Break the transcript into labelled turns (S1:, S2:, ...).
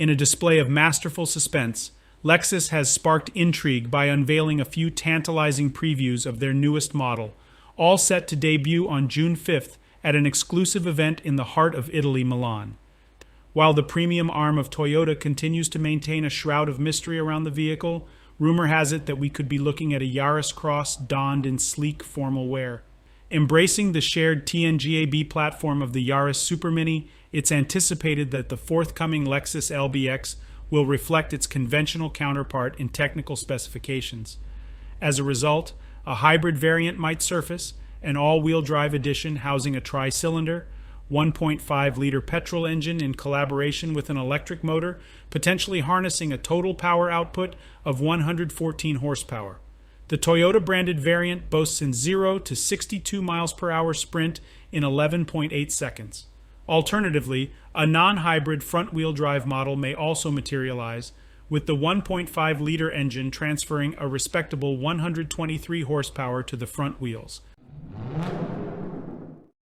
S1: In a display of masterful suspense, Lexus has sparked intrigue by unveiling a few tantalizing previews of their newest model, all set to debut on June 5th at an exclusive event in the heart of Italy, Milan. While the premium arm of Toyota continues to maintain a shroud of mystery around the vehicle, rumor has it that we could be looking at a Yaris Cross donned in sleek formal wear. Embracing the shared tnga-b platform of the Yaris Super Mini, it's anticipated that the forthcoming Lexus LBX will reflect its conventional counterpart in technical specifications. As a result, a hybrid variant might surface, an all-wheel drive edition housing a tri-cylinder, 1.5-liter petrol engine in collaboration with an electric motor, potentially harnessing a total power output of 114 horsepower. The Toyota-branded variant boasts a 0 to 62 miles per hour sprint in 11.8 seconds. Alternatively, a non-hybrid front-wheel drive model may also materialize, with the 1.5-liter engine transferring a respectable 123 horsepower to the front wheels.